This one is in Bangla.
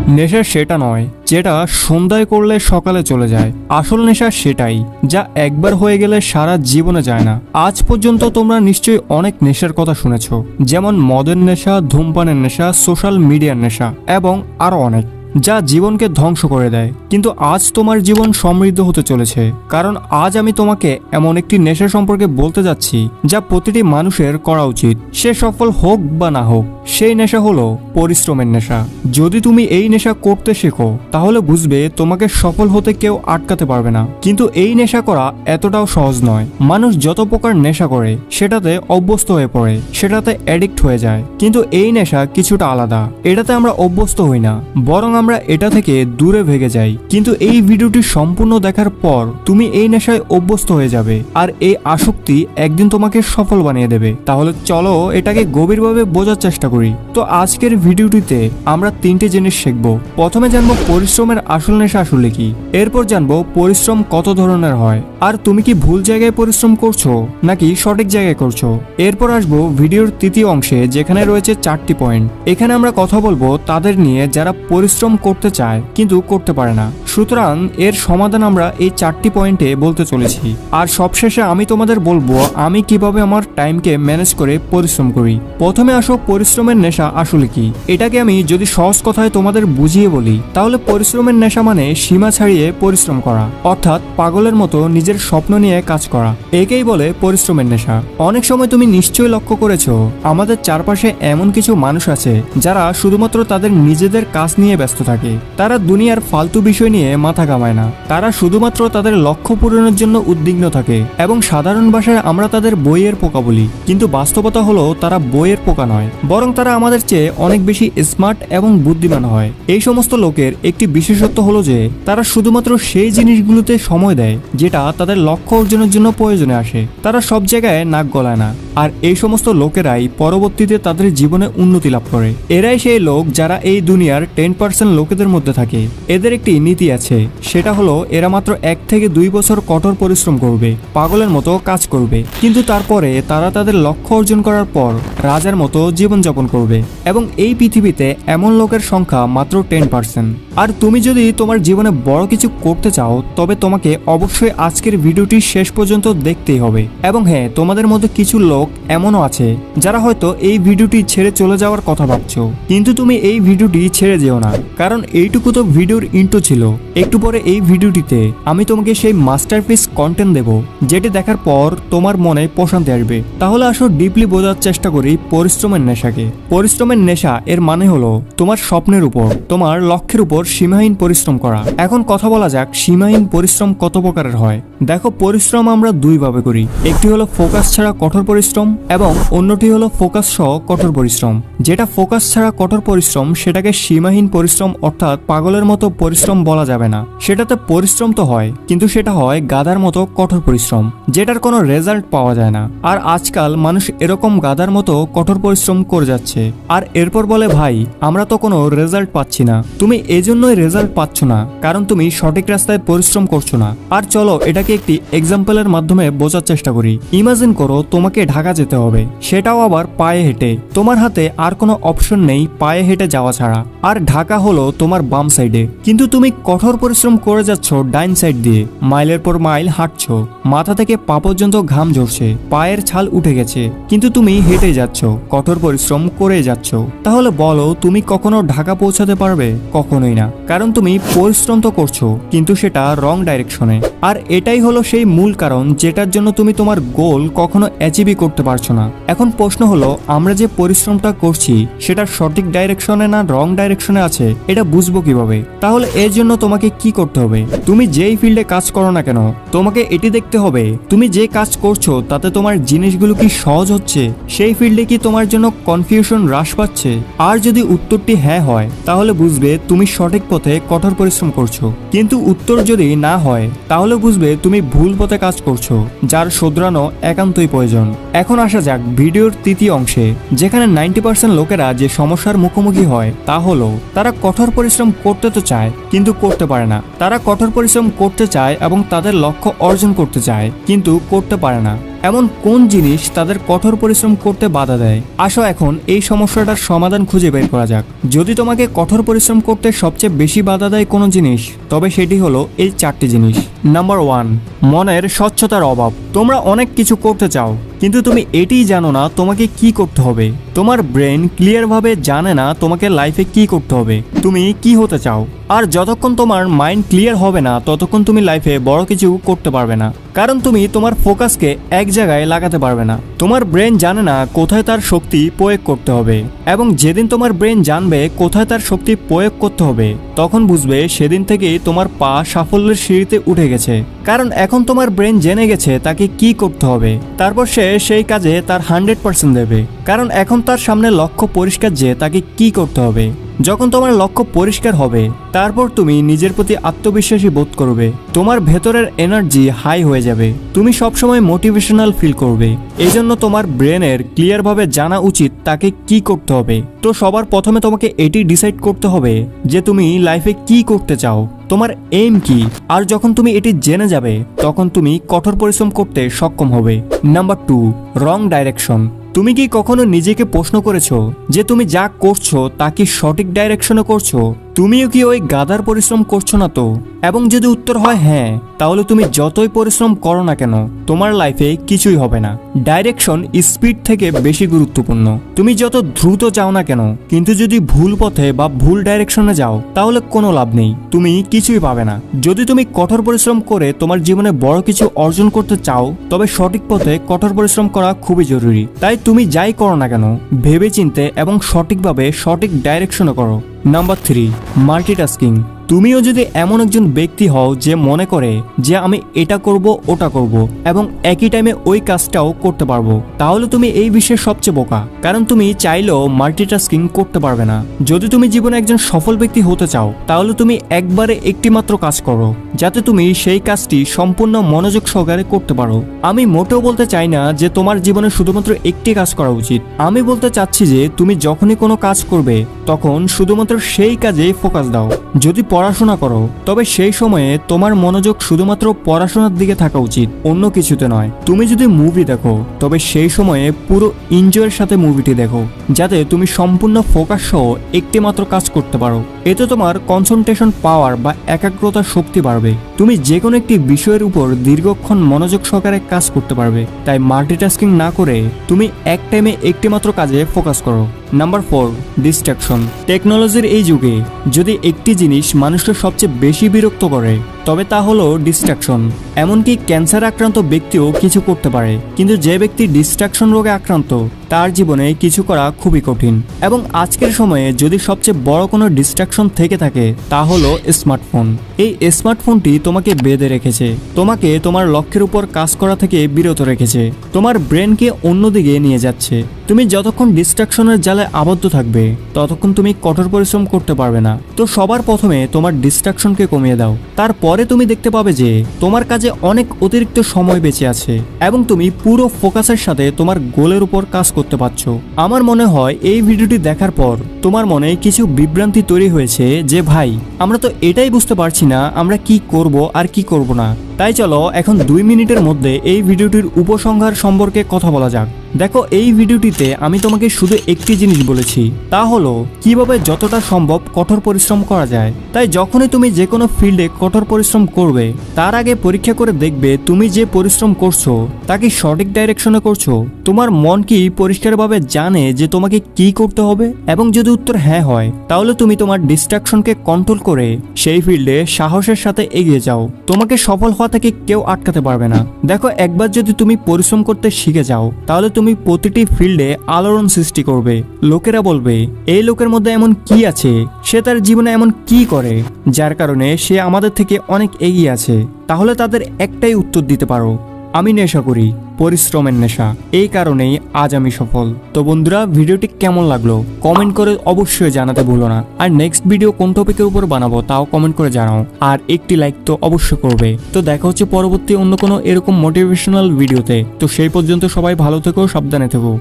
নেশা সেটা নয় যেটা সন্ধ্যায় করলে সকালে চলে যায়। আসল নেশা সেটাই যা একবার হয়ে গেলে সারা জীবনে যায় না। আজ পর্যন্ত তোমরা নিশ্চয়ই অনেক নেশার কথা শুনেছ, যেমন মদের নেশা, ধূমপানের নেশা, সোশ্যাল মিডিয়ার নেশা এবং আরো অনেক, যা জীবনকে ধ্বংস করে দেয়। কিন্তু আজ তোমার জীবন সমৃদ্ধ হতে চলেছে, কারণ আজ আমি তোমাকে এমন একটি নেশা সম্পর্কে বলতে যাচ্ছি যা প্রতিটি মানুষের করা উচিত, সে সফল হোক বা না হোক। সেই নেশা হলো পরিশ্রমের নেশা। যদি তুমি এই নেশা করতে শেখো তাহলে বুঝবে তোমাকে সফল হতে কেউ আটকাতে পারবে না। কিন্তু এই নেশা করা এতটাও সহজ নয়। মানুষ যত প্রকার নেশা করে সেটাতে অভ্যস্ত হয়ে পড়ে, সেটাতে অ্যাডিক্ট হয়ে যায়। কিন্তু এই নেশা কিছুটা আলাদা। এটাতে আমরা অভ্যস্ত হই না, বরং আমরা এটা থেকে দূরে ভেগে যাই। কিন্তু এই ভিডিওটি সম্পূর্ণ দেখার পর তুমি এই নেশায় অভ্যস্ত হয়ে যাবে, আর এই আসক্তি একদিন তোমাকে সফল বানিয়ে দেবে। তাহলে চলো এটাকে গভীরভাবে বোঝার চেষ্টা করি। তো আজকের ভিডিওটিতে আমরা তিনটি জিনিস শিখব। প্রথমে জানবো পরিশ্রমের আসল নেশা আসলে কি, এরপর জানবো পরিশ্রম কত ধরনের হয়, আর তুমি কি ভুল জায়গায় পরিশ্রম করছো নাকি সঠিক জায়গায় করছো। এরপর আসবো ভিডিওর তৃতীয় অংশে, যেখানে রয়েছে 4টি পয়েন্ট। এখানে আমরা কথা বলবো তাদের নিয়ে যারা পরিশ্রম করতে চায় কিন্তু করতে পারে না। সুতরাং এর সমাধান আমরা এই 4টি পয়েন্টে বলতে চলেছি। আর সবশেষে আমি তোমাদের বলবো আমি কিভাবে আমার টাইমকে ম্যানেজ করে পরিশ্রম করি। প্রথমে আসো পরিশ্রমের নেশা আসলে কি। এটাকে আমি যদি সহজ কথায় তোমাদের বুঝিয়ে বলি তাহলে পরিশ্রমের নেশা মানে সীমা ছাড়িয়ে পরিশ্রম করা, অর্থাৎ পাগলের মতো নিজের স্বপ্ন নিয়ে কাজ করা। একেই বলে পরিশ্রমের নেশা। অনেক সময় তুমি নিশ্চয়ই লক্ষ্য করেছো আমাদের চারপাশে এমন কিছু মানুষ আছে যারা শুধুমাত্র তাদের নিজেদের কাজ নিয়ে ব্যস্ত থাকে। তারা দুনিয়ার ফালতু বিষয় নিয়ে মাথা ঘামায় না, তারা শুধুমাত্র তাদের লক্ষ্য পূরণের জন্য উদ্বিগ্ন থাকে। এবং সাধারণ ভাষায় আমরা তাদের বইয়ের পোকা বলি, কিন্তু বাস্তবতা হলো তারা বইয়ের পোকা নয়, বরং তারা আমাদের চেয়ে অনেক বেশি স্মার্ট এবং বুদ্ধিমান হয়। এই সমস্ত লোকের একটি বিশেষত্ব হলো যে তারা শুধুমাত্র সেই জিনিসগুলোতে সময় দেয় যেটা তাদের লক্ষ্য অর্জনের জন্য প্রয়োজনে আসে। তারা সব জায়গায় নাক গলায় না। আর এই সমস্ত লোকেরাই পরবর্তীতে তাদের জীবনে উন্নতি লাভ করে। এরাই সেই লোক যারা এই দুনিয়ার 10% লোকেদের মধ্যে থাকে। এদের একটি নীতি আছে, সেটা হলো এরা মাত্র 1 থেকে 2 বছর কঠোর পরিশ্রম করবে, পাগলের মতো কাজ করবে, কিন্তু তারপরে তারা তাদের লক্ষ্য অর্জন করার পর রাজার মতো জীবনযাপন করবে। এবং এই পৃথিবীতে এমন লোকের সংখ্যা মাত্র 10%। আর তুমি যদি তোমার জীবনে বড় কিছু করতে চাও তবে তোমাকে অবশ্যই আজকের ভিডিওটি শেষ পর্যন্ত দেখতেই হবে। এবং হ্যাঁ, তোমাদের মধ্যে কিছু লোক এমনও আছে যারা হয়তো এই ভিডিওটি ছেড়ে চলে যাওয়ার কথা ভাবছো, কিন্তু তুমি এই ভিডিওটি ছেড়ে যেও না, কারণ এইটুকু তো ভিডিওর ইন্ট্রো ছিল। একটু পরে এই ভিডিওটিতে আমি তোমাকে সেই মাস্টারপিস কন্টেন্ট দেব, যেটি দেখার পর তোমার মনে প্রশান্তি আসবে। তাহলে আসো ডিপলি বোঝার চেষ্টা করি পরিশ্রমের নেশাকে। পরিশ্রমের নেশা এর মানে হলো তোমার স্বপ্নের উপর, তোমার লক্ষ্যের উপর সীমাহীন পরিশ্রম করা। এখন কথা বলা যাক সীমাহীন পরিশ্রম কত প্রকারের হয়। দেখো, পরিশ্রম আমরা দুই ভাবে করি। একটি হলো ফোকাস ছাড়া কঠোর পরিশ্রম এবং অন্যটি হলো ফোকাস সহ কঠোর পরিশ্রম। যেটা ফোকাস ছাড়া কঠোর পরিশ্রম সেটাকে সীমাহীন পরিশ্রম অর্থাৎ পাগলের মতো পরিশ্রম বলা যাবে না। সেটাতে পরিশ্রম তো হয়, কিন্তু সেটা হয় গাধার মতো কঠোর পরিশ্রম, যেটার কোনো রেজাল্ট পাওয়া যায় না। আর আজকাল মানুষ এরকম গাধার মতো কঠোর পরিশ্রম করে যাচ্ছে, আর এরপর বলে ভাই আমরা তো কোনো রেজাল্ট পাচ্ছি না। তুমি এজন্যই রেজাল্ট পাচ্ছ না কারণ তুমি সঠিক রাস্তায় পরিশ্রম করছো না। আর চলো এটাকে একটি এক্সাম্পলের মাধ্যমে বোঝার চেষ্টা করি। ইমাজিন করো তোমাকে ঢাকা যেতে হবে, সেটাও আবার পায়ে হেঁটে। তোমার হাতে আর কোনো অপশন নেই পায়ে হেঁটে যাওয়া ছাড়া। আর ঢাকা হলো তোমার বাম সাইডে, কিন্তু তুমি কঠোর পরিশ্রম করে যাচ্ছ ডাইন সাইড দিয়ে। মাইলের পর মাইল হাঁটছো, মাথা থেকে পা পর্যন্ত ঘাম ঝরছে, পায়ের ছাল উঠে গেছে, কিন্তু তুমি হেঁটে যাচ্ছ, কঠোর পরিশ্রম করে যাচ্ছ। তাহলে বলো তুমি কখনো ঢাকা পৌঁছাতে পারবে? কখনোই না, কারণ তুমি পরিশ্রম তো করছো কিন্তু সেটা রং ডাইরেকশনে। আর এটাই হলো সেই মূল কারণ যেটার জন্য তুমি তোমার গোল কখনো অ্যাচিভই করতে পারছো না। এখন প্রশ্ন হলো আমরা যে পরিশ্রমটা করছি সেটা সঠিক ডাইরেকশনে না রং ডাইরেকশনে আছে, এটা বুঝবো কিভাবে? তাহলে এর জন্য তোমাকে কি করতে হবে? তুমি যেই ফিল্ডে কাজ করো না কেন তোমাকে এটি দেখতে হবে তুমি যে কাজ করছো তাতে তোমার জিনিসগুলো কি সহজ হচ্ছে, সেই ফিল্ডে কি তোমার জন্য কনফিউশন হ্রাস পাচ্ছে। আর যদি উত্তরটি হ্যাঁ হয় তাহলে বুঝবে তুমি সঠিক পথে কঠোর পরিশ্রম করছো, কিন্তু উত্তর যদি না হয় তাহলে বুঝবে তুমি ভুল পথে কাজ করছো, যার শুধরানো একান্তই প্রয়োজন। এখন আসা যাক ভিডিওর তৃতীয় অংশে, যেখানে 90% লোকেরা যে সমস্যার মুখোমুখি হয় তা হলো তারা কঠোর পরিশ্রম করতে তো চায় কিন্তু করতে পারে না। তারা কঠোর পরিশ্রম করতে চায় এবং তাদের লক্ষ্য অর্জন করতে চায় কিন্তু করতে পারে না। এমন কোন জিনিস তাদের কঠোর পরিশ্রম করতে বাধা দেয়? আসো এখন এই সমস্যাটার সমাধান খুঁজে বের করা যাক। যদি তোমাকে কঠোর পরিশ্রম করতে সবচেয়ে বেশি বাধা দেয় কোনো জিনিস, তবে সেটি হলো এই 4টি জিনিস। নাম্বার 1, মনের স্বচ্ছতার অভাব। তোমরা অনেক কিছু করতে চাও, কিন্তু তুমি এটিই জানো না তোমাকে কি করতে হবে। তোমার ব্রেন ক্লিয়ারভাবে জানে না তোমাকে লাইফে কি করতে হবে, তুমি কি হতে চাও। আর যতক্ষণ তোমার মাইন্ড ক্লিয়ার হবে না, ততক্ষণ তুমি লাইফে বড় কিছু করতে পারবে না, কারণ তুমি তোমার ফোকাসকে এক জায়গায় লাগাতে পারবে না। তোমার ব্রেন জানে না কোথায় তার শক্তি প্রয়োগ করতে হবে, এবং যেদিন তোমার ব্রেন জানবে কোথায় তার শক্তি প্রয়োগ করতে হবে, তখন বুঝবে সেদিন থেকেই তোমার পা সাফল্যের সিঁড়িতে উঠে গেছে। কারণ এখন তোমার ব্রেন জেনে গেছে তাকে কি করতে হবে, তারপর সে সেই কাজে তার 100% দেবে। কারণ এখন তার সামনে লক্ষ্য পরিষ্কার যে তাকে কি করতে হবে। যখন তোমার লক্ষ্য পরিষ্কার হবে, তারপর তুমি নিজের প্রতি আত্মবিশ্বাসী বোধ করবে, তোমার ভেতরের এনার্জি হাই হয়ে যাবে, তুমি সবসময় মোটিভেশনাল ফিল করবে। এই জন্য তোমার ব্রেনের ক্লিয়ারভাবে জানা উচিত তাকে কি করতে হবে। তো সবার প্রথমে তোমাকে এটি ডিসাইড করতে হবে যে তুমি লাইফে কি করতে চাও, তোমার এইম কি। আর যখন তুমি এটি জেনে যাবে, তখন তুমি কঠোর পরিশ্রম করতে সক্ষম হবে। নাম্বার 2, রং ডাইরেকশন। তুমি কি কখনো নিজেকে প্রশ্ন করেছো যে তুমি যা করছো তা কি সঠিক ডাইরেকশনে করছো? তুমিও কি ওই গাধার পরিশ্রম করছো না তো? এবং যদি উত্তর হয় হ্যাঁ, তাহলে তুমি যতই পরিশ্রম করো না কেন, তোমার লাইফে কিছুই হবে না। ডাইরেকশন স্পিড থেকে বেশি গুরুত্বপূর্ণ। তুমি যত দ্রুত যাও না কেন, কিন্তু যদি ভুল পথে বা ভুল ডাইরেকশনে যাও, তাহলে কোনো লাভ নেই, তুমি কিছুই পাবে না। যদি তুমি কঠোর পরিশ্রম করে তোমার জীবনে বড় কিছু অর্জন করতে চাও, তবে সঠিক পথে কঠোর পরিশ্রম করা খুবই জরুরি। তাই তুমি যাই করো না কেন, ভেবেচিন্তে এবং সঠিকভাবে সঠিক ডাইরেকশনে করো। Number 3, multitasking. তুমিও যদি এমন একজন ব্যক্তি হও যে মনে করে যে আমি এটা করব ওটা করব এবং একই টাইমে ওই কাজটাও করতে পারবো, তাহলে তুমি এই বিশ্বের সবচেয়ে বোকা। কারণ তুমি চাইলেও মাল্টিটাস্কিং করতে পারবে না। যদি তুমি জীবনে একজন সফল ব্যক্তি হতে চাও, তাহলে তুমি একবারে একটি মাত্র কাজ করো, যাতে তুমি সেই কাজটি সম্পূর্ণ মনোযোগ সহকারে করতে পারো। আমি মোটেও বলতে চাই না যে তোমার জীবনে শুধুমাত্র একটি কাজ করা উচিত। আমি বলতে চাচ্ছি যে তুমি যখনই কোনো কাজ করবে, তখন শুধুমাত্র সেই কাজে ফোকাস দাও। যদি পড়াশোনা করো, তবে সেই সময়ে তোমার মনোযোগ শুধুমাত্র পড়াশোনার দিকে থাকা উচিত, অন্য কিছুতে নয়। তুমি যদি মুভি দেখো, তবে সেই সময়ে পুরো এনজয়ের সাথে মুভিটি দেখো, যাতে তুমি সম্পূর্ণ ফোকাস সহ একটি মাত্র কাজ করতে পারো। এতে তোমার কনসেন্ট্রেশন পাওয়ার বা একাগ্রতা শক্তি বাড়বে। তুমি যে কোনো একটি বিষয়ের উপর দীর্ঘক্ষণ মনোযোগ সহকারে কাজ করতে পারবে। তাই মাল্টিটাস্কিং না করে তুমি এক টাইমে একটি মাত্র কাজে ফোকাস করো। Number 4, distraction. টেকনোলজির এই যুগে যদি একটি জিনিস মানুষকে সবচেয়ে বেশি বিরক্ত করে, তবে তা হলো ডিস্ট্রাকশন। এমনকি ক্যান্সার আক্রান্ত ব্যক্তিও কিছু করতে পারে, কিন্তু যে ব্যক্তি ডিস্ট্রাকশন রোগে আক্রান্ত, তার জীবনে কিছু করা খুবই কঠিন। এবং আজকের সময়ে যদি সবচেয়ে বড় কোনো ডিস্ট্রাকশন থেকে থাকে, তা হলো স্মার্টফোন। এই স্মার্টফোনটি তোমাকে বেঁধে রেখেছে, তোমাকে তোমার লক্ষ্যের উপর কাজ করা থেকে বিরত রেখেছে, তোমার ব্রেনকে অন্যদিকে নিয়ে যাচ্ছে। তুমি যতক্ষণ ডিস্ট্রাকশনের জালে আবদ্ধ থাকবে, ততক্ষণ তুমি কঠোর পরিশ্রম করতে পারবে না। তো সবার প্রথমে তোমার ডিস্ট্রাকশনকে কমিয়ে দাও, তারপরে তুমি দেখতে পাবে যে তোমার কাজে অনেক অতিরিক্ত সময় বেঁচে আছে এবং তুমি পুরো ফোকাসের সাথে তোমার গোলের উপর কাজ করতে পারছো। আমার মনে হয় এই ভিডিওটি দেখার পর তোমার মনে কিছু বিভ্রান্তি তৈরি হয়েছে যে ভাই, আমরা তো এটাই বুঝতে পারছি না আমরা কি করব আর কি করব না। তাই চলো এখন 2 মিনিটের মধ্যে এই ভিডিওটির উপসংহার সম্পর্কে কথা বলা যাক। দেখো, এই ভিডিওটিতে আমি তোমাকে শুধু একটি জিনিস বলেছি, তা হলো কিভাবে যতটা সম্ভব কঠোর পরিশ্রম করা যায়। তাই যখনই তুমি যে কোনো ফিল্ডে কঠোর পরিশ্রম করবে, তার আগে পরীক্ষা করে দেখবে তুমি যে পরিশ্রম করছো তা কি সঠিক ডাইরেকশনে করছো। তোমার মন কি পরিষ্কারভাবে জানে যে তোমাকে কি করতে হবে? এবং যদি উত্তর হ্যাঁ হয়, তাহলে তুমি তোমার ডিস্ট্রাকশনকে কন্ট্রোল করে সেই ফিল্ডে সাহসের সাথে এগিয়ে যাও। তোমাকে সফল হওয়া থেকে কেউ আটকাতে পারবে না। দেখো, একবার যদি তুমি পরিশ্রম করতে শিখে যাও, তাহলে তুমি প্রতিটি ফিল্ডে আলোড়ন সৃষ্টি করবে। লোকেরা বলবে, এই লোকের মধ্যে এমন কি আছে, সে তার জীবনে এমন কি করে যার কারণে সে আমাদের থেকে অনেক এগিয়ে আছে। তাহলে তাদের একটাই উত্তর দিতে পারো, আমি নেশা করি, পরিশ্রমের নেশা। এই কারণেই আজ আমি সফল। তো বন্ধুরা, ভিডিওটি কেমন লাগলো কমেন্ট করে অবশ্যই জানাতে ভুলো না। আর নেক্সট ভিডিও কোন টপিকের উপর বানাবো তাও কমেন্ট করে জানাও। আর একটি লাইক তো অবশ্যই করবে। তো দেখা হচ্ছে পরবর্তী অন্য কোনো এরকম মোটিভেশনাল ভিডিওতে। তো সেই পর্যন্ত সবাই ভালো থেকো, সাবধানে থেকো।